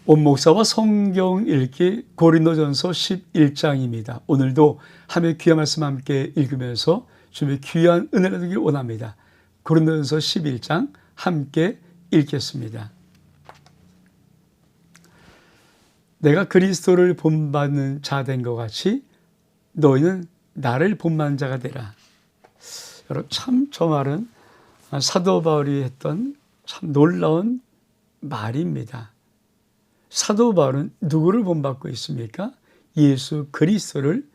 원목사와 성경 읽기 고린도전서 11장입니다. 오늘도 하나님의 귀한 말씀 함께 읽으면서 주님의 귀한 은혜를 얻기 원합니다. 고린도전서 11장 함께 읽겠습니다. 내가 그리스도를 본받는 자 된 것 같이 너희는 나를 본받는 자가 되라. 여러분, 참 저 말은 사도 바울이 했던 참 놀라운 말입니다. 사도 바울은 누구를 본받고 있습니까? 예수 그리스도를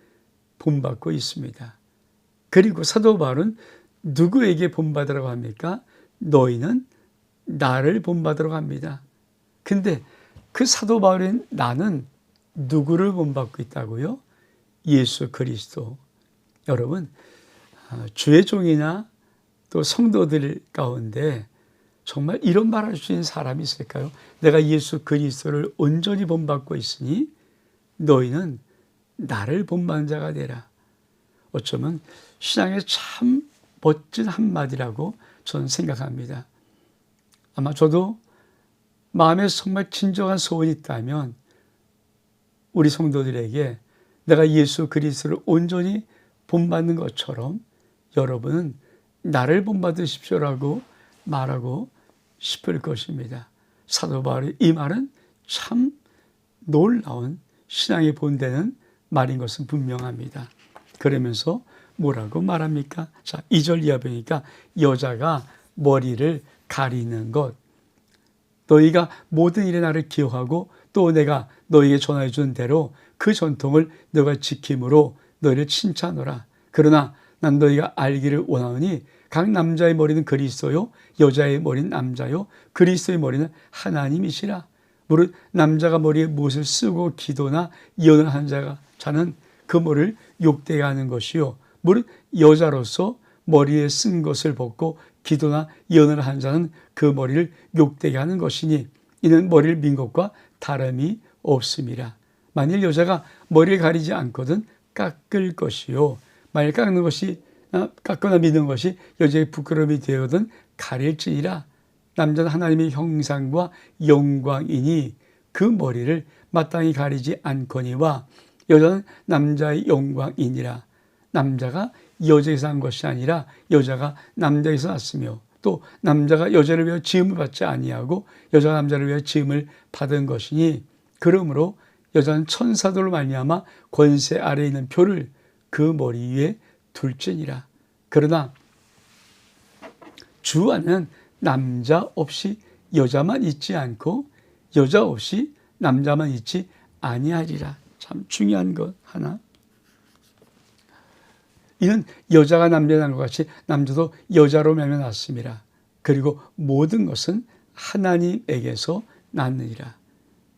본받고 있습니다. 그리고 사도 바울은 누구에게 본받으라고 합니까? 너희는 나를 본받으라고 합니다. 근데 그 사도 바울인 나는 누구를 본받고 있다고요? 예수 그리스도. 여러분, 주의 종이나 또 성도들 가운데 정말 이런 말할 수 있는 사람이 있을까요? 내가 예수 그리스도를 온전히 본받고 있으니 너희는 나를 본받는 자가 되라. 어쩌면 신앙의 참 멋진 한마디라고 저는 생각합니다. 아마 저도 마음에 정말 진정한 소원이 있다면 우리 성도들에게 내가 예수 그리스도를 온전히 본받는 것처럼 여러분은 나를 본받으십시오라고 말하고 싶을 것입니다. 사도 바울의 이 말은 참 놀라운 신앙의 본되는 말인 것은 분명합니다. 그러면서 뭐라고 말합니까? 자, 2절 이하 보니까 여자가 머리를 가리는 것. 너희가 모든 일에 나를 기억하고 또 내가 너희에게 전하여 준 대로 그 전통을 너희가 지킴으로 너희를 칭찬하노라. 그러나 난 너희가 알기를 원하노니 각 남자의 머리는 그리스도요 여자의 머리는 남자요 그리스도의 머리는 하나님이시라. 무릇 남자가 머리에 무엇을 쓰고 기도나 예언을 하는 자는 그 머리를 욕되게 하는 것이요 무릇 여자로서 머리에 쓴 것을 벗고 기도나 예언을 하는 자는 그 머리를 욕되게 하는 것이니 이는 머리를 민 것과 다름이 없음이라. 만일 여자가 머리를 가리지 않거든 깎을 것이요 만일 깎거나 미는 것이 여자의 부끄러움이 되거든 가릴지니라. 남자는 하나님의 형상과 영광이니 그 머리를 마땅히 가리지 않거니와 여자는 남자의 영광이니라. 남자가 여자에서 난 것이 아니라 여자가 남자에서 났으며 또 남자가 여자를 위하여 지음을 받지 아니하고 여자가 남자를 위하여 지음을 받은 것이니 그러므로 여자는 천사들로 말미암아 권세 아래에 있는 표를 그 머리 위에 둘지니라. 그러나 주 안에는 남자 없이 여자만 있지 않고 여자 없이 남자만 있지 아니하리라. 참 중요한 것 하나. 이는 여자가 남자에 난 것 같이 남자도 여자로 말미암아 났음이라. 그리고 모든 것은 하나님에게서 났느니라.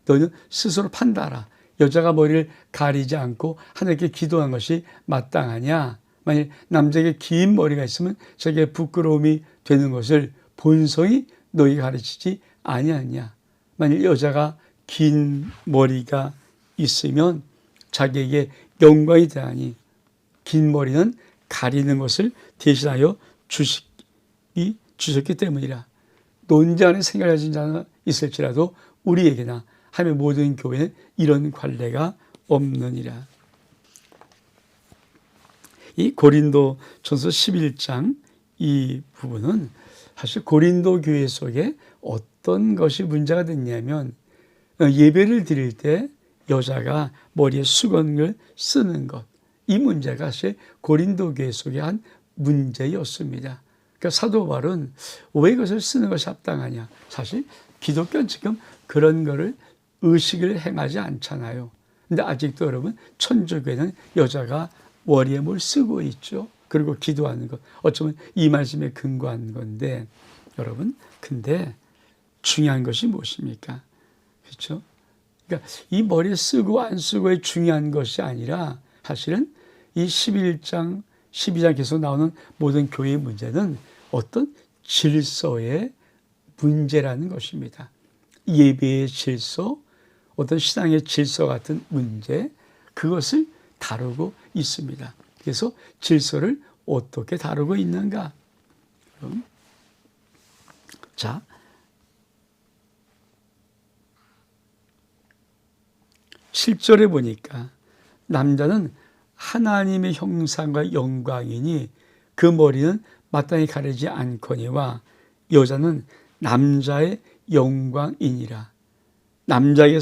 너희는 스스로 판단하라. 여자가 머리를 가리지 않고 하나님께 기도한 것이 마땅하냐? 만일 남자에게 긴 머리가 있으면 자기의 부끄러움이 되는 것을 본성이 너희가 가르치지 아니하냐? 만일 여자가 긴 머리가 있으면 자기에게 영광이 되하니 긴 머리는 가리는 것을 대신하여 주셨기 때문이라. 논지 안에 생각을 가진 자는 있을지라도 우리에게나 하나님의 모든 교회는 이런 관례가 없느니라. 이 고린도 전서 11장 이 부분은 사실 고린도 교회 속에 어떤 것이 문제가 됐냐면 예배를 드릴 때 여자가 머리에 수건을 쓰는 것. 이 문제가 사실 고린도 교회 속의 한 문제였습니다. 그러니까 사도 바울은 왜 이것을 쓰는 것이 합당하냐. 사실 기독교는 지금 그런 거를 의식을 행하지 않잖아요. 근데 아직도 여러분 천주교회는 여자가 머리에 뭘 쓰고 있죠. 그리고 기도하는 것. 어쩌면 이 말씀에 근거한 건데 여러분 근데 중요한 것이 무엇입니까? 그렇죠? 그러니까 이 머리에 쓰고 안 쓰고의 중요한 것이 아니라 사실은 이 11장, 12장 계속 나오는 모든 교회의 문제는 어떤 질서의 문제라는 것입니다. 예배의 질서, 어떤 신앙의 질서 같은 문제, 그것을 다루고 있습니다. 그래서 질서를 어떻게 다루고 있는가? 자, 7절에 보니까 남자는 하나님의 형상과 영광이니 그 머리는 마땅히 가리지 않거니와 여자는 남자의 영광이니라. 남자가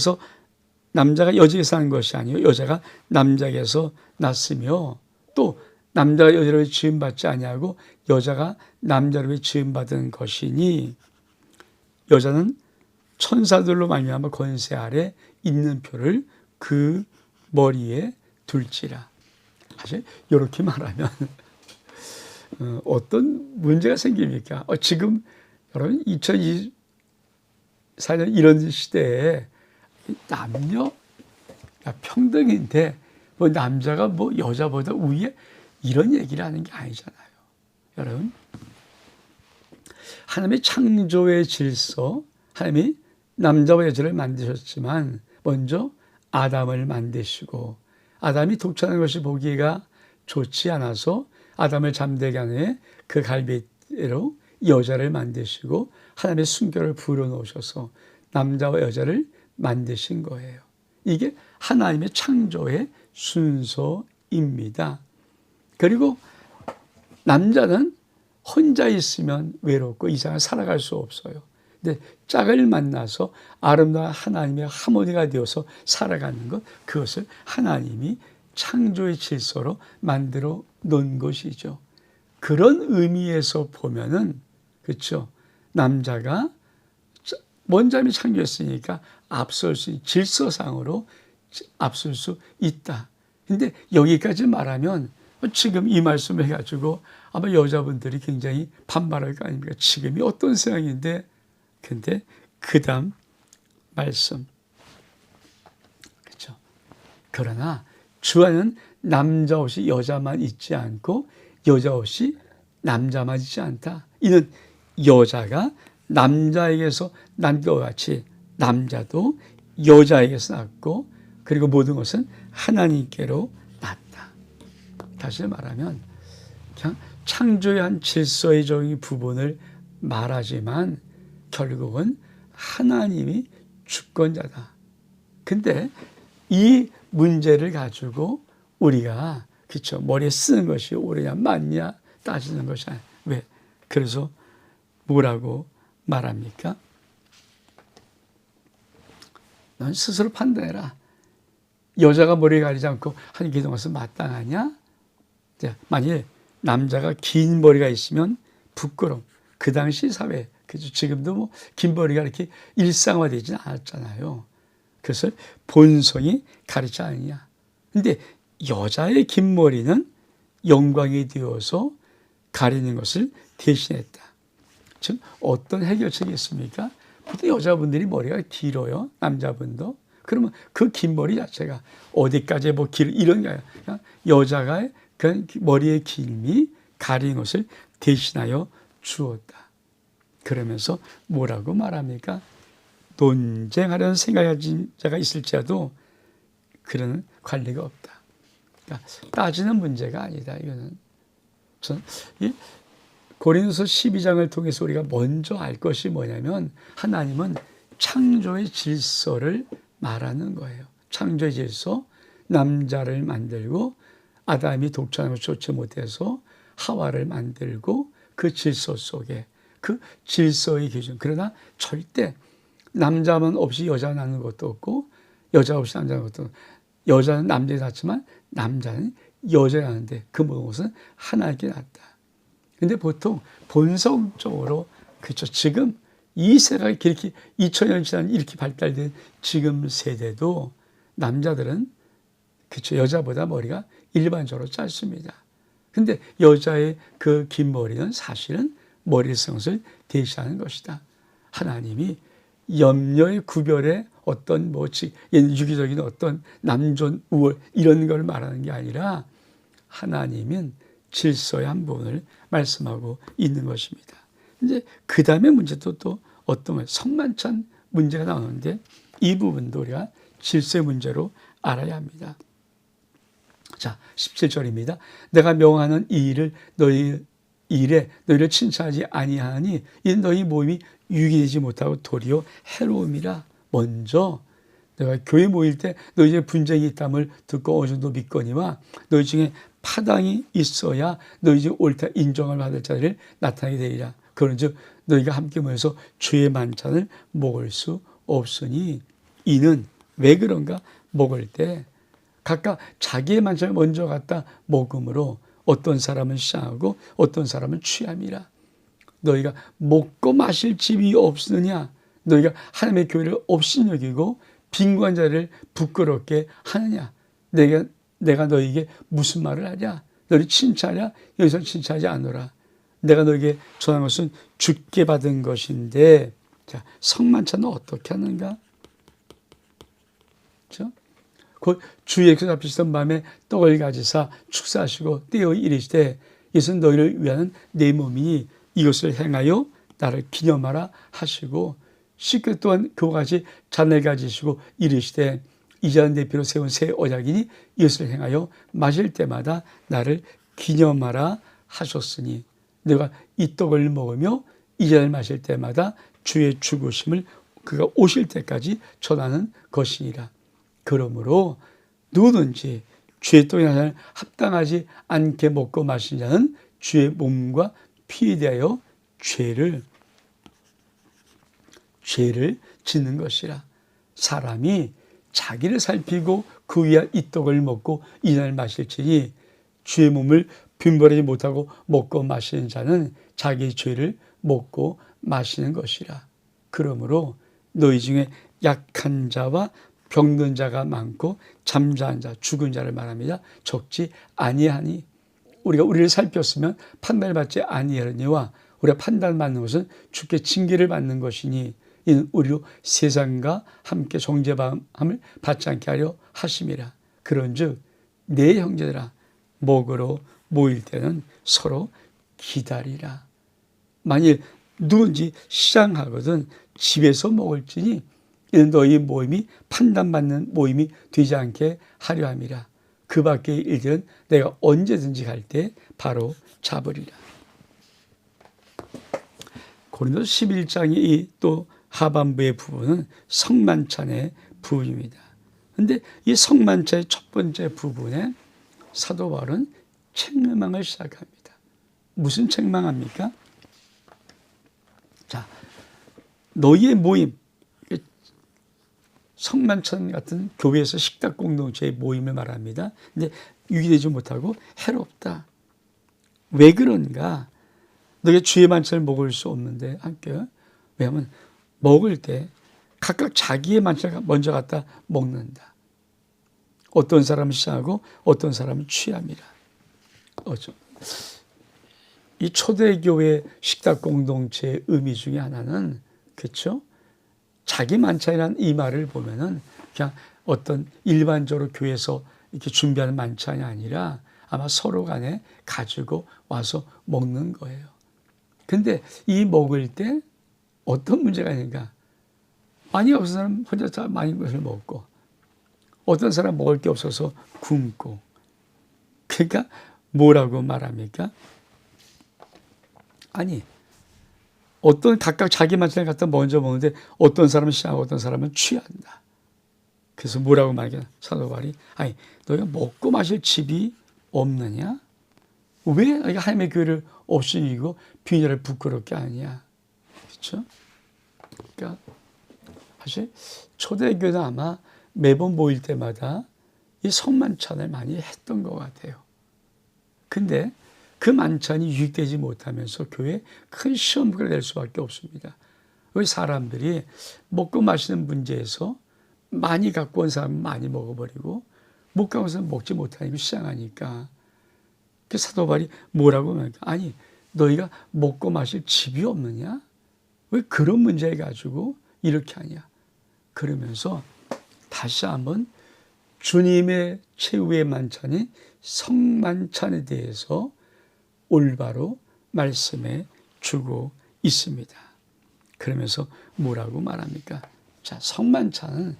여자에서 난 것이 아니요 여자가 남자에게서 났으며 또 남자가 여자로 지음받지 아니하고 여자가 남자로 지음받은 것이니 여자는 천사들로 말미암아 권세 아래 있는 표를 그 머리에 둘지라. 사실 이렇게 말하면 어떤 문제가 생깁니까? 지금 여러분 2024년 이런 시대에 남녀 평등인데 뭐 남자가 뭐 여자보다 위에 이런 얘기를 하는 게 아니잖아요. 여러분 하나님의 창조의 질서, 하나님이 남자와 여자를 만드셨지만 먼저 아담을 만드시고 아담이 독차는 것이 보기가 좋지 않아서 아담을 잠들게 한 후에 그 갈빗대로 여자를 만드시고 하나님의 순결을 불어넣으셔서 남자와 여자를 만드신 거예요. 이게 하나님의 창조의 순서입니다. 그리고 남자는 혼자 있으면 외롭고 이상을 살아갈 수 없어요. 근데 짝을 만나서 아름다운 하나님의 하모니가 되어서 살아가는 것, 그것을 하나님이 창조의 질서로 만들어 놓은 것이죠. 그런 의미에서 보면은 그렇죠. 남자가 먼저 하나님이 창조했으니까 앞설 수 질서상으로 앞설 수 있다. 근데 여기까지 말하면 지금 이 말씀을 해가지고 아마 여자분들이 굉장히 반발할 거 아닙니까? 지금이 어떤 세상인데, 근데 그 다음 말씀. 그렇죠. 그러나 주 안에는 남자 없이 여자만 있지 않고 여자 없이 남자만 있지 않다. 이는 여자가 남자에게서 난 것 같이 남자도 여자에게서 났고 그리고 모든 것은 하나님께로 났다. 다시 말하면 그냥 창조의 한 질서의적인 부분을 말하지만 결국은 하나님이 주권자다. 근데 이 문제를 가지고 우리가 그렇죠. 머리에 쓰는 것이 옳으냐 맞냐 따지는 것이 아니야. 왜? 그래서 뭐라고 말합니까? 넌 스스로 판단해라. 여자가 머리 가리지 않고 한 기도한 것은 마땅하냐? 만일 남자가 긴 머리가 있으면 부끄러움. 그 당시 사회, 그죠? 지금도 뭐 긴 머리가 이렇게 일상화되지는 않았잖아요. 그것을 본성이 가르치 않느냐. 근데 여자의 긴 머리는 영광이 되어서 가리는 것을 대신했다. 즉 어떤 해결책이 있습니까? 보통 여자분들이 머리가 길어요. 남자분도. 그러면 그 긴 머리 자체가 어디까지 뭐 이런 게 아니라 그냥 여자가 그 머리의 길이 가리는 것을 대신하여 주었다. 그러면서 뭐라고 말합니까? 논쟁하려는 생각이 가진 자가 있을지라도 그런 관리가 없다. 그러니까 따지는 문제가 아니다. 이거는 이 고린도서 12장을 통해서 우리가 먼저 알 것이 뭐냐면 하나님은 창조의 질서를 말하는 거예요. 창조의 질서, 남자를 만들고 아담이 독차는 것을 좋지 못해서 하와를 만들고 그 질서 속에 그 질서의 기준. 그러나 절대 남자만 없이 여자 낳는 것도 없고 여자 없이 남자 낳는 것도 없고 여자는 남자에 낳지만 남자는 여자에 낳는데 그 모든 것은 하나님께 낳았다. 근데 보통 본성적으로 그렇죠. 지금 이 세상이 이렇게 2000년 지난 이렇게 발달된 지금 세대도 남자들은 그렇죠. 여자보다 머리가 일반적으로 짧습니다. 근데 여자의 그 긴 머리는 사실은 머리를 쓴 것을 대신하는 것이다. 하나님이 염려의 구별에 어떤 유기적인 어떤 남존 우월 이런 걸 말하는 게 아니라 하나님은 질서의 한 부분을 말씀하고 있는 것입니다. 이제 그 다음에 문제도 또 어떤 거 성만찬 문제가 나오는데 이 부분도 우리가 질서의 문제로 알아야 합니다. 자, 17절입니다. 내가 명하는 이 일을 너희를 칭찬하지 아니하니 이 너희 몸이 유익되지 못하고 도리어 해로움이라. 먼저 내가 교회 모일 때 너희 중에 분쟁이 있다을 듣고 어느 정도 믿거니와 너희 중에 파당이 있어야 너희 중에 옳다 인정을 받을 자들을 나타나게 되리라. 그런즉 너희가 함께 모여서 주의 만찬을 먹을 수 없으니 이는 왜 그런가? 먹을 때 각각 자기의 만찬을 먼저 갖다 먹음으로 어떤 사람은 시장하고 어떤 사람은 취함이라. 너희가 먹고 마실 집이 없느냐? 너희가 하나님의 교회를 없이 여기고 빈곤한 자를 부끄럽게 하느냐? 내가 너희에게 무슨 말을 하냐? 너희 칭찬하냐? 여기서 칭찬하지 않노라. 내가 너에게 전한 것은 주께 받은 것인데, 자, 성만찬은 어떻게 하는가? 그렇죠? 곧 주 예수께서 잡히시던 밤에 떡을 가지사 축사하시고 떼어 이르시되 이것은 너희를 위하는 내 몸이니 이것을 행하여 나를 기념하라 하시고 씻고 또한 그와 같이 잔을 가지시고 이르시되 이 잔은 내 피로 세운 새 언약이니 이것을 행하여 마실 때마다 나를 기념하라 하셨으니 내가 이 떡을 먹으며 이 잔을 마실 때마다 주의 죽으심을 그가 오실 때까지 전하는 것이니라. 그러므로 누구든지 주의 떡이나 잔을 합당하지 않게 먹고 마신 자는 주의 몸과 피에 대하여 죄를 짓는 것이라. 사람이 자기를 살피고 그 위한 이 떡을 먹고 이 잔을 마실지니 주의 몸을 빈벌하지 못하고 먹고 마시는 자는 자기의 죄를 먹고 마시는 것이라. 그러므로 너희 중에 약한 자와 병든 자가 많고 잠자한 자, 죽은 자를 말합니다. 적지 아니하니 우리가 우리를 살폈으면 판단을 받지 아니하느니와 우리가 판단받는 것은 주께 징계를 받는 것이니 이는 우리로 세상과 함께 정죄함을 받지 않게 하려 하심이라. 그런즉 내 형제들아 먹으러 모일 때는 서로 기다리라. 만일 누군지 시장하거든 집에서 먹을지니 이는 너희 모임이 판단받는 모임이 되지 않게 하려 함이라. 그 밖의 일들은 내가 언제든지 갈 때 바로 잡으리라. 고린도서 11장의 이 또 하반부의 부분은 성만찬의 부분입니다. 그런데 이 성만찬의 첫 번째 부분에 사도 바울은 책망을 시작합니다. 무슨 책망합니까? 자, 너희의 모임, 성만찬 같은 교회에서 식탁 공동체의 모임을 말합니다. 근데 유기되지 못하고 해롭다. 왜 그런가? 너희가 주의 만찬을 먹을 수 없는데 함께. 왜냐하면 먹을 때 각각 자기의 만찬을 먼저 갖다 먹는다. 어떤 사람은 시장하고 어떤 사람은 취함이라. 이 초대교회 식탁 공동체의 의미 중에 하나는 그렇죠? 자기 만찬이라는 이 말을 보면은 그냥 어떤 일반적으로 교회에서 이렇게 준비하는 만찬이 아니라 아마 서로 간에 가지고 와서 먹는 거예요. 근데 이 먹을 때 어떤 문제가 있는가? 많이 없는 사람 혼자 많이 것을 먹고 어떤 사람 먹을 게 없어서 굶고. 그러니까 뭐라고 말합니까? 아니 어떤 각각 자기 만찬을 갖다 먼저 먹는데 어떤 사람은 시장하고 어떤 사람은 취한다. 그래서 뭐라고 말하냐? 사도 바울이 아니 너희가 먹고 마실 집이 없느냐? 왜 너희가 하나님의 교회를 없이 이고 빈자를 부끄럽게 하냐? 그렇죠? 그러니까 사실 초대교회는 아마 매번 모일 때마다 이 성만찬을 많이 했던 것 같아요. 근데 그 만찬이 유익되지 못하면서 교회에 큰 시험거리가 될 수밖에 없습니다. 왜 사람들이 먹고 마시는 문제에서 많이 갖고 온 사람은 많이 먹어버리고 못 갖고 온 사람은 먹지 못하니까 시장하니까. 그 사도 바울이 뭐라고 말할까? 아니 너희가 먹고 마실 집이 없느냐? 왜 그런 문제 가지고 이렇게 하냐? 그러면서 다시 한번 주님의 최후의 만찬인 성만찬에 대해서 올바로 말씀해 주고 있습니다. 그러면서 뭐라고 말합니까? 자, 성만찬은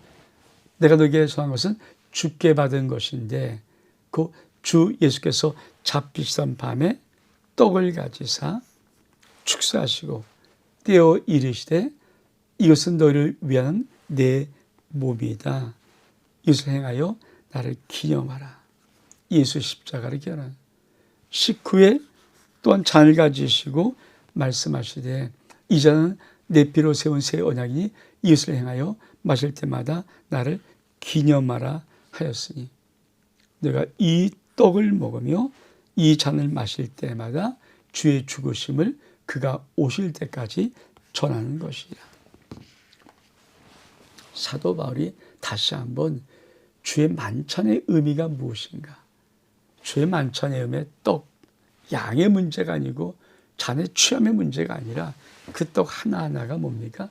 내가 너에게 전한 것은 주께 받은 것인데 그 주 예수께서 잡히시던 밤에 떡을 가지사 축사하시고 떼어 이르시되 이것은 너희를 위한 내 몸이다. 이것을 행하여 나를 기념하라. 예수 십자가를 기억하라. 식후에 또한 잔을 가지시고 말씀하시되 이 잔은 내 피로 세운 새 언약이니 이것을 행하여 마실 때마다 나를 기념하라 하였으니 내가 이 떡을 먹으며 이 잔을 마실 때마다 주의 죽으심을 그가 오실 때까지 전하는 것이라. 사도 바울이 다시 한번 주의 만찬의 의미가 무엇인가? 주의 만찬의 의미, 떡, 양의 문제가 아니고 잔의 취함의 문제가 아니라 그 떡 하나하나가 뭡니까?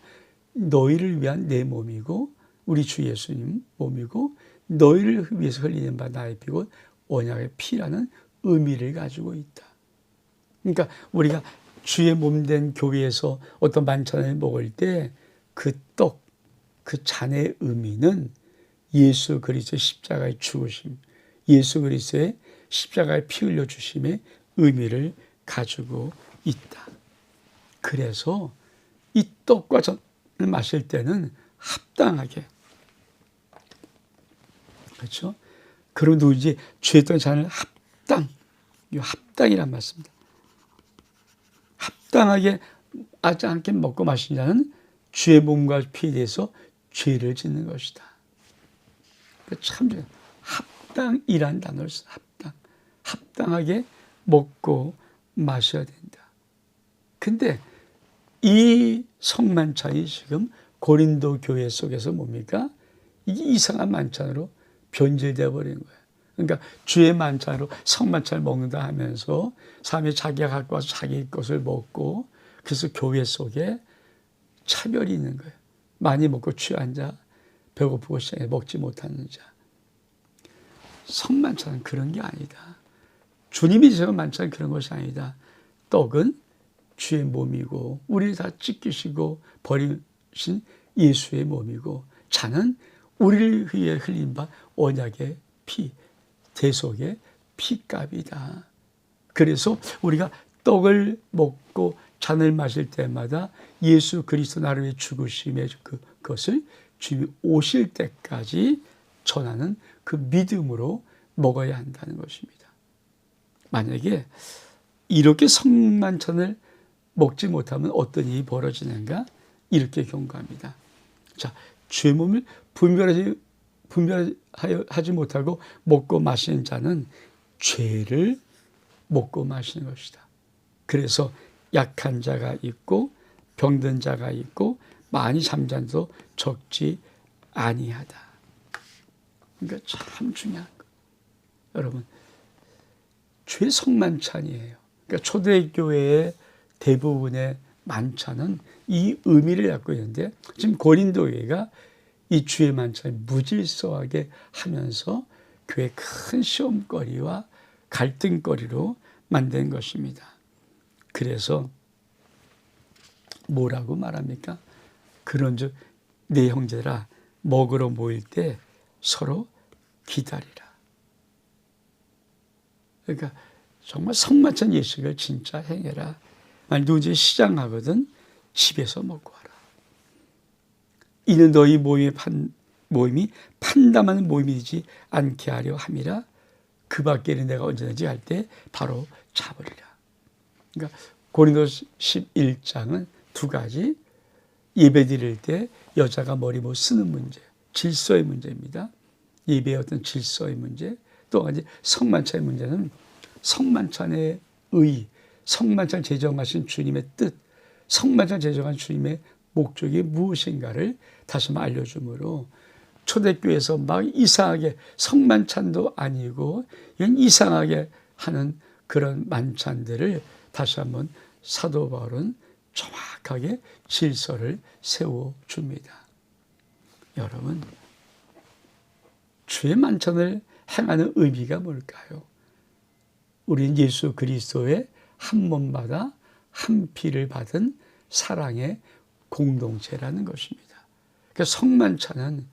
너희를 위한 내 몸이고 우리 주 예수님 몸이고 너희를 위해서 흘리는 바 나의 피고 언약의 피라는 의미를 가지고 있다. 그러니까 우리가 주의 몸된 교회에서 어떤 만찬을 먹을 때 그 떡, 그 잔의 의미는 예수 그리스도의 십자가의 죽으심, 예수 그리스도의 십자가에 피 흘려 주심의 의미를 가지고 있다. 그래서 이 떡과 잔을 마실 때는 합당하게, 그렇죠? 그리고 누구지 주의 떡과 잔을 이 합당이란 말씀입니다. 합당하게 하지 않게 먹고 마신 자는 주의 몸과 피에 대해서 죄를 짓는 것이다. 참 합당이란 단어를 써. 합당하게 먹고 마셔야 된다. 근데 이 성만찬이 지금 고린도 교회 속에서 뭡니까? 이게 이상한 만찬으로 변질되어 버린 거예요. 그러니까 주의 만찬으로 성만찬을 먹는다 하면서 사람이 자기가 갖고 와서 자기 것을 먹고 그래서 교회 속에 차별이 있는 거예요. 많이 먹고 취한 자, 배고프고 시장에 먹지 못하는 자. 성만찬은 그런 게 아니다. 주님이 지금 만찬은 그런 것이 아니다. 떡은 주의 몸이고 우리를 다 찢기시고 버리신 예수의 몸이고 잔은 우리를 위해 흘린 바 언약의 피, 대속의 피값이다. 그래서 우리가 떡을 먹고 잔을 마실 때마다 예수 그리스도 나를 위해 죽으심의 그것을 주님이 오실 때까지 전하는 그 믿음으로 먹어야 한다는 것입니다. 만약에 이렇게 성만찬을 먹지 못하면 어떤 일이 벌어지는가? 이렇게 경고합니다. 자, 주의 몸을 분별하지 못하고 먹고 마시는 자는 죄를 먹고 마시는 것이다. 그래서 약한 자가 있고 병든 자가 있고 많이 잠잔 자도 적지 아니하다. 그러니까 참 중요한 거. 여러분, 주의 성만찬이에요. 그러니까 초대교회의 대부분의 만찬은 이 의미를 갖고 있는데 지금 고린도 교회가 이 주의 만찬을 무질서하게 하면서 교회의 큰 시험거리와 갈등거리로 만든 것입니다. 그래서 뭐라고 말합니까? 그런즉 내 형제라 먹으러 모일 때 서로 기다리라. 그러니까 정말 성만찬 예식을 진짜 행해라. 만약 누구지 시장하거든 집에서 먹고 와라. 이는 너희 모임이 판단하는 모임이지 않게 하려 함이라. 그 밖에는 내가 언제든지 할 때 바로 잡으리라. 그러니까 고린도서 11장은 두 가지, 예배 드릴 때 여자가 머리 못 쓰는 문제, 질서의 문제입니다. 예배의 어떤 질서의 문제, 또 한 가지 성만찬의 문제는 성만찬의 의, 성만찬 제정하신 주님의 뜻, 성만찬 제정한 주님의 목적이 무엇인가를 다시 한번 알려주므로 초대교회에서 막 이상하게 성만찬도 아니고 이건 이상하게 하는 그런 만찬들을 다시 한번 사도 바울은 정확하게 질서를 세워줍니다. 여러분, 주의 만찬을 행하는 의미가 뭘까요? 우리는 예수 그리스도의 한 몸마다 한 피를 받은 사랑의 공동체라는 것입니다. 그러니까 성만찬은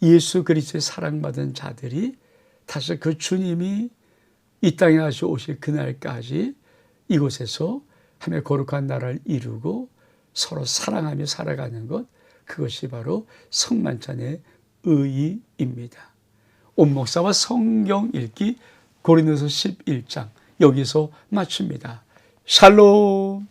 예수 그리스도의 사랑받은 자들이 다시 그 주님이 이 땅에 다시 오실 그날까지 이곳에서 하나님의 거룩한 나라를 이루고 서로 사랑하며 살아가는 것, 그것이 바로 성만찬의 의의입니다. 온 목사와 성경 읽기 고린도서 11장 여기서 마칩니다. 샬롬.